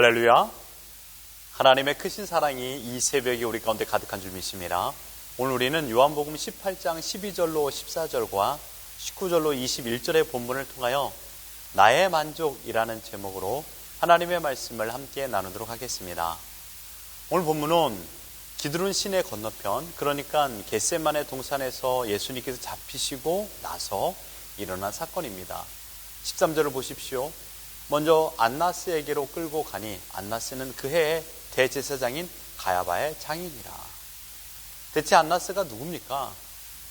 할렐루야. 하나님의 크신 사랑이 이 새벽에 우리 가운데 가득한 줄 믿습니다. 오늘 우리는 요한복음 18장 12절로 14절과 19절로 21절의 본문을 통하여 나의 만족이라는 제목으로 하나님의 말씀을 함께 나누도록 하겠습니다. 오늘 본문은 기드론 시내 건너편, 그러니까 겟세마네 동산에서 예수님께서 잡히시고 나서 일어난 사건입니다. 13절을 보십시오. 먼저 안나스에게로 끌고 가니 안나스는 그 해의 대제사장인 가야바의 장인이라. 대체 안나스가 누굽니까?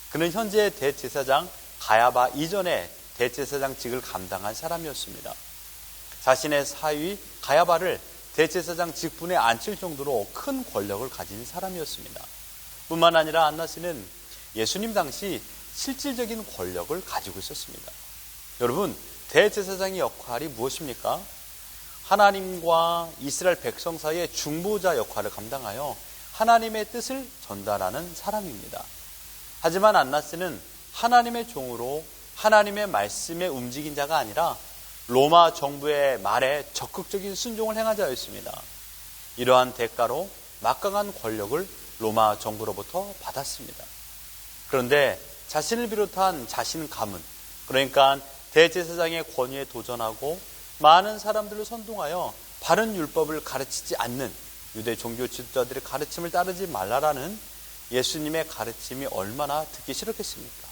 그는 현재 대제사장 가야바 이전에 대제사장직을 감당한 사람이었습니다. 자신의 사위 가야바를 대제사장 직분에 앉힐 정도로 큰 권력을 가진 사람이었습니다. 뿐만 아니라 안나스는 예수님 당시 실질적인 권력을 가지고 있었습니다. 여러분, 대제사장의 역할이 무엇입니까? 하나님과 이스라엘 백성 사이의 중보자 역할을 감당하여 하나님의 뜻을 전달하는 사람입니다. 하지만 안나스는 하나님의 종으로 하나님의 말씀에 움직인 자가 아니라 로마 정부의 말에 적극적인 순종을 행한 자였습니다. 이러한 대가로 막강한 권력을 로마 정부로부터 받았습니다. 그런데 자신을 비롯한 자신 가문, 그러니까 대제사장의 권위에 도전하고 많은 사람들을 선동하여 바른 율법을 가르치지 않는 유대 종교 지도자들의 가르침을 따르지 말라라는 예수님의 가르침이 얼마나 듣기 싫었겠습니까?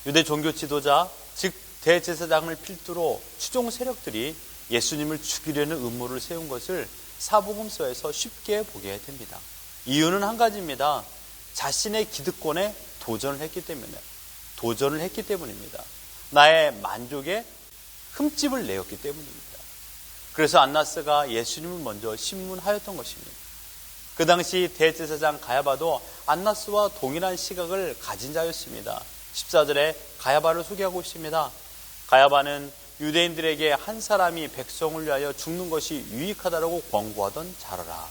유대 종교 지도자, 즉 대제사장을 필두로 추종 세력들이 예수님을 죽이려는 음모를 세운 것을 사복음서에서 쉽게 보게 됩니다. 이유는 한 가지입니다. 자신의 기득권에 도전을 했기 때문입니다. 나의 만족에 흠집을 내었기 때문입니다. 그래서 안나스가 예수님을 먼저 신문하였던 것입니다. 그 당시 대제사장 가야바도 안나스와 동일한 시각을 가진 자였습니다. 14절에 가야바를 소개하고 있습니다. 가야바는 유대인들에게 한 사람이 백성을 위하여 죽는 것이 유익하다고 권고하던 자라라.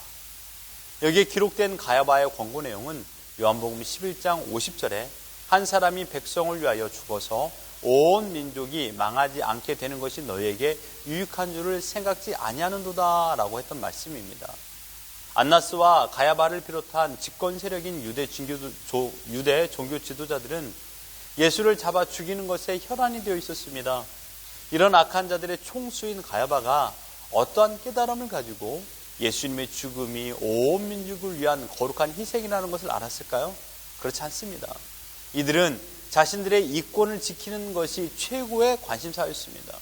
여기에 기록된 가야바의 권고 내용은 요한복음 11장 50절에 한 사람이 백성을 위하여 죽어서 온 민족이 망하지 않게 되는 것이 너희에게 유익한 줄을 생각지 아니하는도다 라고 했던 말씀입니다. 안나스와 가야바를 비롯한 집권 세력인 유대 종교 지도자들은 예수를 잡아 죽이는 것에 혈안이 되어 있었습니다. 이런 악한 자들의 총수인 가야바가 어떠한 깨달음을 가지고 예수님의 죽음이 온 민족을 위한 거룩한 희생이라는 것을 알았을까요? 그렇지 않습니다. 이들은 자신들의 이권을 지키는 것이 최고의 관심사였습니다.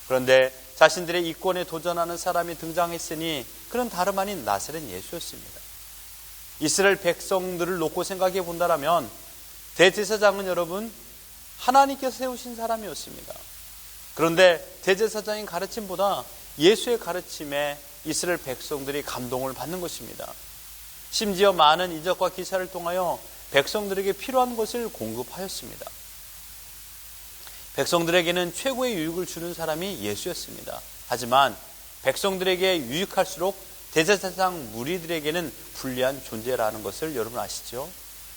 그런데 자신들의 이권에 도전하는 사람이 등장했으니 그는 다름 아닌 나사렛 예수였습니다. 이스라엘 백성들을 놓고 생각해 본다면 대제사장은 여러분 하나님께서 세우신 사람이었습니다. 그런데 대제사장인 가르침보다 예수의 가르침에 이스라엘 백성들이 감동을 받는 것입니다. 심지어 많은 이적과 기사를 통하여 백성들에게 필요한 것을 공급하였습니다. 백성들에게는 최고의 유익을 주는 사람이 예수였습니다. 하지만 백성들에게 유익할수록 대제사장 무리들에게는 불리한 존재라는 것을 여러분 아시죠?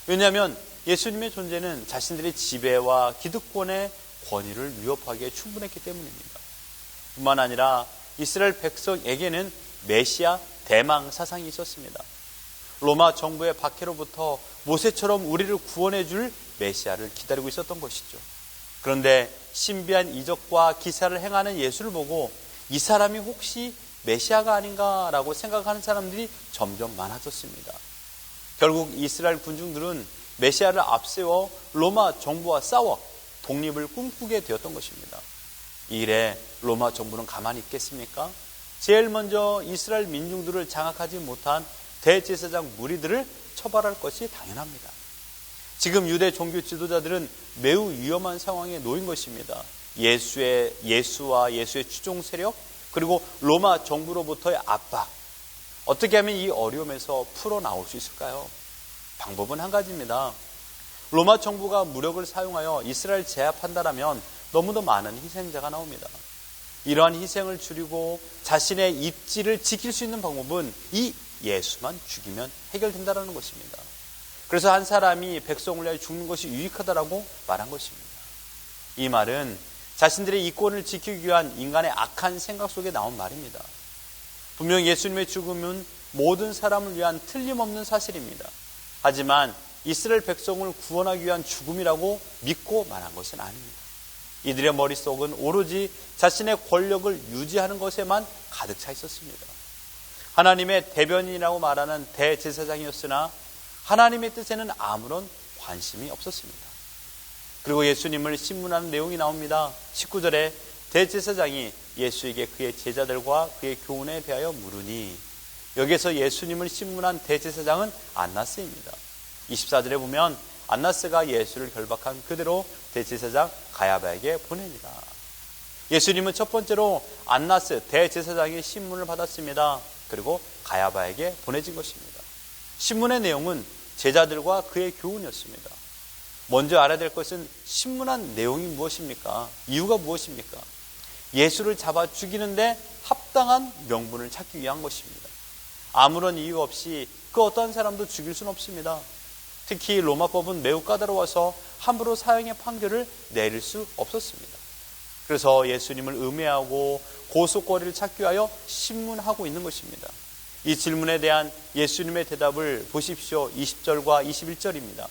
왜냐하면 예수님의 존재는 자신들의 지배와 기득권의 권위를 위협하기에 충분했기 때문입니다. 뿐만 아니라 이스라엘 백성에게는 메시아 대망 사상이 있었습니다. 로마 정부의 박해로부터 모세처럼 우리를 구원해 줄 메시아를 기다리고 있었던 것이죠. 그런데 신비한 이적과 기사를 행하는 예수를 보고 이 사람이 혹시 메시아가 아닌가라고 생각하는 사람들이 점점 많아졌습니다. 결국 이스라엘 군중들은 메시아를 앞세워 로마 정부와 싸워 독립을 꿈꾸게 되었던 것입니다. 이 일에 로마 정부는 가만히 있겠습니까? 제일 먼저 이스라엘 민중들을 장악하지 못한 대제사장 무리들을 처벌할 것이 당연합니다. 지금 유대 종교 지도자들은 매우 위험한 상황에 놓인 것입니다. 예수와 예수의 추종 세력, 그리고 로마 정부로부터의 압박. 어떻게 하면 이 어려움에서 풀어나올 수 있을까요? 방법은 한 가지입니다. 로마 정부가 무력을 사용하여 이스라엘 제압한다면 너무도 많은 희생자가 나옵니다. 이러한 희생을 줄이고 자신의 입지를 지킬 수 있는 방법은 이 예수만 죽이면 해결된다는 것입니다. 그래서 한 사람이 백성을 위하여 죽는 것이 유익하다라고 말한 것입니다. 이 말은 자신들의 이권을 지키기 위한 인간의 악한 생각 속에 나온 말입니다. 분명 예수님의 죽음은 모든 사람을 위한 틀림없는 사실입니다. 하지만 이스라엘 백성을 구원하기 위한 죽음이라고 믿고 말한 것은 아닙니다. 이들의 머릿속은 오로지 자신의 권력을 유지하는 것에만 가득 차 있었습니다. 하나님의 대변인이라고 말하는 대제사장이었으나 하나님의 뜻에는 아무런 관심이 없었습니다. 그리고 예수님을 신문하는 내용이 나옵니다. 19절에 대제사장이 예수에게 그의 제자들과 그의 교훈에 대하여 물으니, 여기에서 예수님을 신문한 대제사장은 안나스입니다. 24절에 보면 안나스가 예수를 결박한 그대로 대제사장 가야바에게 보냅니다. 예수님은 첫 번째로 안나스 대제사장의 신문을 받았습니다. 그리고 가야바에게 보내진 것입니다. 신문의 내용은 제자들과 그의 교훈이었습니다. 먼저 알아야 될 것은 신문한 내용이 무엇입니까? 이유가 무엇입니까? 예수를 잡아 죽이는데 합당한 명분을 찾기 위한 것입니다. 아무런 이유 없이 그 어떠한 사람도 죽일 수는 없습니다. 특히 로마법은 매우 까다로워서 함부로 사형의 판결을 내릴 수 없었습니다. 그래서 예수님을 음해하고 고소거리를 찾기 위하여 신문하고 있는 것입니다. 이 질문에 대한 예수님의 대답을 보십시오. 20절과 21절입니다.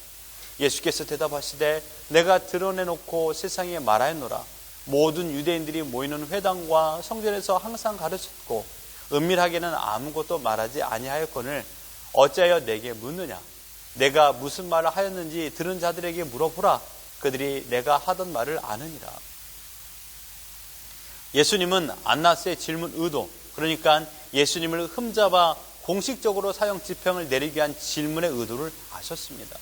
예수께서 대답하시되 내가 드러내놓고 세상에 말하였노라. 모든 유대인들이 모이는 회당과 성전에서 항상 가르쳤고 은밀하게는 아무것도 말하지 아니하였거늘 어찌하여 내게 묻느냐? 내가 무슨 말을 하였는지 들은 자들에게 물어보라. 그들이 내가 하던 말을 아느니라. 예수님은 안나스의 질문 의도, 그러니까 예수님을 흠잡아 공식적으로 사형 집행을 내리기 위한 질문의 의도를 아셨습니다.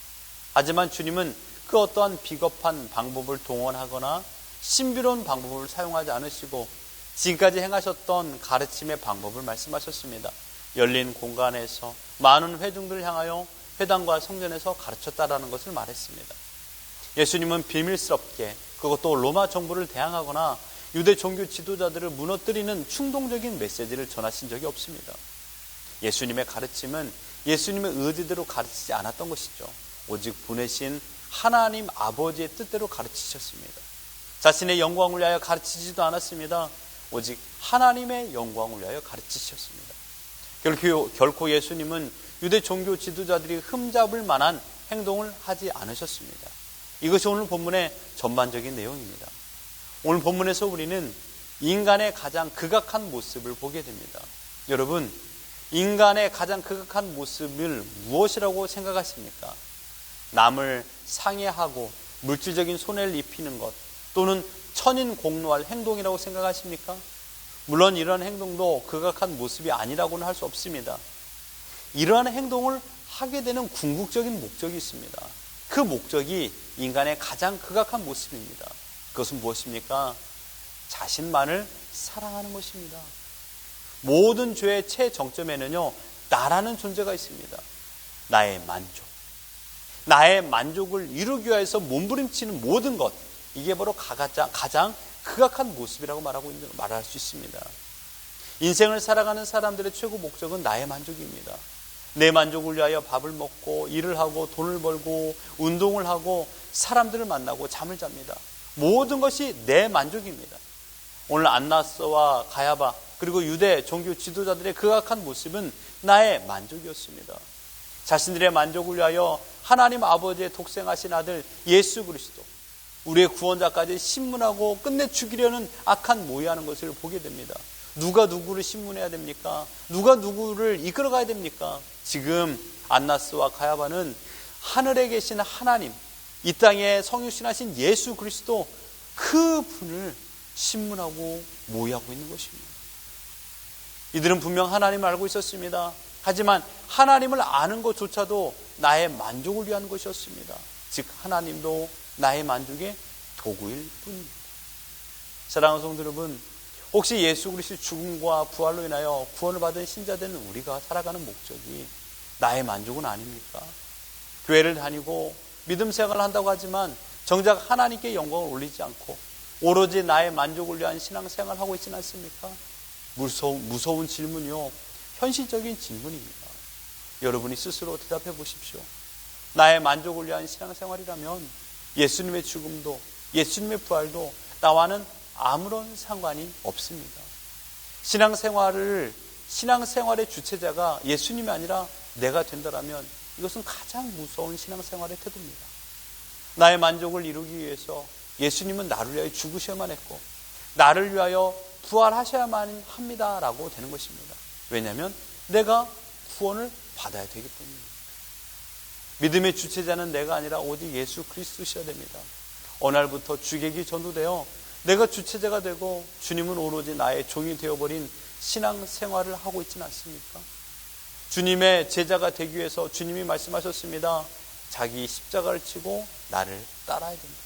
하지만 주님은 그 어떠한 비겁한 방법을 동원하거나 신비로운 방법을 사용하지 않으시고 지금까지 행하셨던 가르침의 방법을 말씀하셨습니다. 열린 공간에서 많은 회중들을 향하여 회당과 성전에서 가르쳤다라는 것을 말했습니다. 예수님은 비밀스럽게, 그것도 로마 정부를 대항하거나 유대 종교 지도자들을 무너뜨리는 충동적인 메시지를 전하신 적이 없습니다. 예수님의 가르침은 예수님의 의지대로 가르치지 않았던 것이죠. 오직 보내신 하나님 아버지의 뜻대로 가르치셨습니다. 자신의 영광을 위하여 가르치지도 않았습니다. 오직 하나님의 영광을 위하여 가르치셨습니다. 결코 예수님은 유대 종교 지도자들이 흠잡을 만한 행동을 하지 않으셨습니다. 이것이 오늘 본문의 전반적인 내용입니다. 오늘 본문에서 우리는 인간의 가장 극악한 모습을 보게 됩니다. 여러분, 인간의 가장 극악한 모습을 무엇이라고 생각하십니까? 남을 상해하고 물질적인 손해를 입히는 것, 또는 천인공노할 행동이라고 생각하십니까? 물론 이러한 행동도 극악한 모습이 아니라고는 할 수 없습니다. 이러한 행동을 하게 되는 궁극적인 목적이 있습니다. 그 목적이 인간의 가장 극악한 모습입니다. 그것은 무엇입니까? 자신만을 사랑하는 것입니다. 모든 죄의 최정점에는요, 나라는 존재가 있습니다. 나의 만족. 나의 만족을 이루기 위해서 몸부림치는 모든 것, 이게 바로 가장 극악한 모습이라고 말할 수 있습니다. 인생을 살아가는 사람들의 최고 목적은 나의 만족입니다. 내 만족을 위하여 밥을 먹고 일을 하고 돈을 벌고 운동을 하고 사람들을 만나고 잠을 잡니다. 모든 것이 내 만족입니다. 오늘 안나스와 가야바 그리고 유대 종교 지도자들의 극악한 모습은 나의 만족이었습니다. 자신들의 만족을 위하여 하나님 아버지의 독생하신 아들 예수 그리스도, 우리의 구원자까지 신문하고 끝내 죽이려는 악한 모의하는 것을 보게 됩니다. 누가 누구를 신문해야 됩니까? 누가 누구를 이끌어가야 됩니까? 지금 안나스와 가야바는 하늘에 계신 하나님, 이 땅에 성육신하신 예수 그리스도, 그 분을 신문하고 모의하고 있는 것입니다. 이들은 분명 하나님을 알고 있었습니다. 하지만 하나님을 아는 것조차도 나의 만족을 위한 것이었습니다. 즉 하나님도 나의 만족의 도구일 뿐입니다. 사랑하는 성도 여러분, 혹시 예수 그리스도의 죽음과 부활로 인하여 구원을 받은 신자들은 우리가 살아가는 목적이 나의 만족은 아닙니까? 교회를 다니고 믿음 생활을 한다고 하지만 정작 하나님께 영광을 올리지 않고 오로지 나의 만족을 위한 신앙생활을 하고 있지는 않습니까? 무서운 질문이요, 현실적인 질문입니다. 여러분이 스스로 대답해 보십시오. 나의 만족을 위한 신앙생활이라면 예수님의 죽음도 예수님의 부활도 나와는 아무런 상관이 없습니다. 신앙생활의 주체자가 예수님이 아니라 내가 된다라면 이것은 가장 무서운 신앙생활의 태도입니다. 나의 만족을 이루기 위해서 예수님은 나를 위하여 죽으셔야만 했고 나를 위하여 부활하셔야만 합니다라고 되는 것입니다. 왜냐하면 내가 구원을 받아야 되기 때문입니다. 믿음의 주체자는 내가 아니라 오직 예수 그리스도셔야 됩니다. 어느 날부터 주객이 전도되어 내가 주체자가 되고 주님은 오로지 나의 종이 되어버린 신앙생활을 하고 있지는 않습니까? 주님의 제자가 되기 위해서 주님이 말씀하셨습니다. 자기 십자가를 치고 나를 따라야 된다.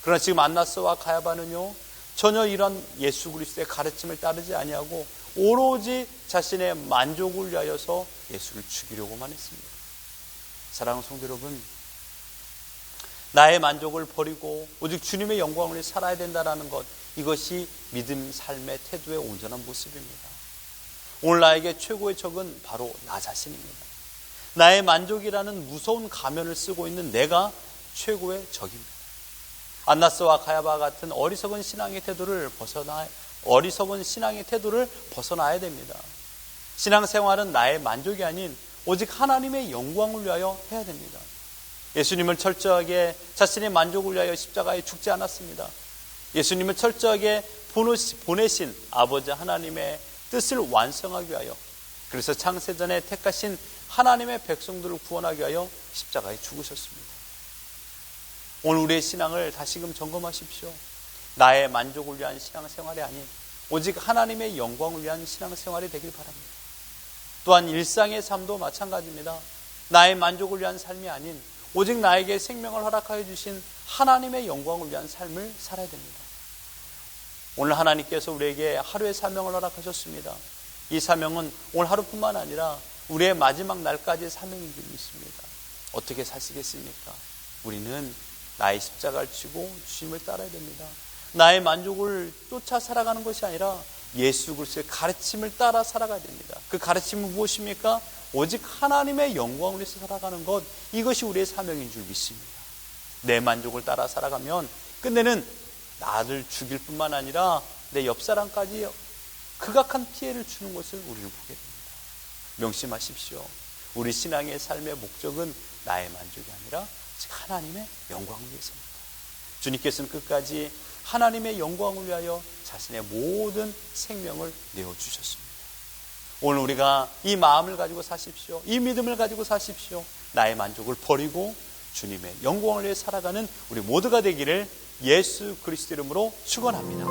그러나 지금 안나스와 가야바는요, 전혀 이런 예수 그리스도의 가르침을 따르지 아니하고 오로지 자신의 만족을 위하여서 예수를 죽이려고만 했습니다. 사랑하는 성도 여러분, 나의 만족을 버리고 오직 주님의 영광을 위해 살아야 된다는 것, 이것이 믿음 삶의 태도의 온전한 모습입니다. 오늘 나에게 최고의 적은 바로 나 자신입니다. 나의 만족이라는 무서운 가면을 쓰고 있는 내가 최고의 적입니다. 안나스와 가야바 같은 어리석은 신앙의 태도를 벗어나야 됩니다. 신앙생활은 나의 만족이 아닌 오직 하나님의 영광을 위하여 해야 됩니다. 예수님을 철저하게 자신의 만족을 위하여 십자가에 죽지 않았습니다. 예수님을 철저하게 보내신 아버지 하나님의 뜻을 완성하기 위하여, 그래서 창세전에 택하신 하나님의 백성들을 구원하기 위하여 십자가에 죽으셨습니다. 오늘 우리의 신앙을 다시금 점검하십시오. 나의 만족을 위한 신앙생활이 아닌 오직 하나님의 영광을 위한 신앙생활이 되길 바랍니다. 또한 일상의 삶도 마찬가지입니다. 나의 만족을 위한 삶이 아닌 오직 나에게 생명을 허락하여 주신 하나님의 영광을 위한 삶을 살아야 됩니다. 오늘 하나님께서 우리에게 하루의 사명을 허락하셨습니다. 이 사명은 오늘 하루뿐만 아니라 우리의 마지막 날까지의 사명인 줄 믿습니다. 어떻게 사시겠습니까? 우리는 나의 십자가를 지고 주님을 따라야 됩니다. 나의 만족을 쫓아 살아가는 것이 아니라 예수 그리스도의 가르침을 따라 살아가야 됩니다. 그 가르침은 무엇입니까? 오직 하나님의 영광을 위해서 살아가는 것, 이것이 우리의 사명인 줄 믿습니다. 내 만족을 따라 살아가면 끝내는 나를 죽일 뿐만 아니라 내 옆사람까지 극악한 피해를 주는 것을 우리는 보게 됩니다. 명심하십시오. 우리 신앙의 삶의 목적은 나의 만족이 아니라 즉 하나님의 영광을 위해서입니다. 주님께서는 끝까지 하나님의 영광을 위하여 자신의 모든 생명을 내어주셨습니다. 오늘 우리가 이 마음을 가지고 사십시오. 이 믿음을 가지고 사십시오. 나의 만족을 버리고 주님의 영광을 위해 살아가는 우리 모두가 되기를 예수 그리스도 이름으로 축원합니다.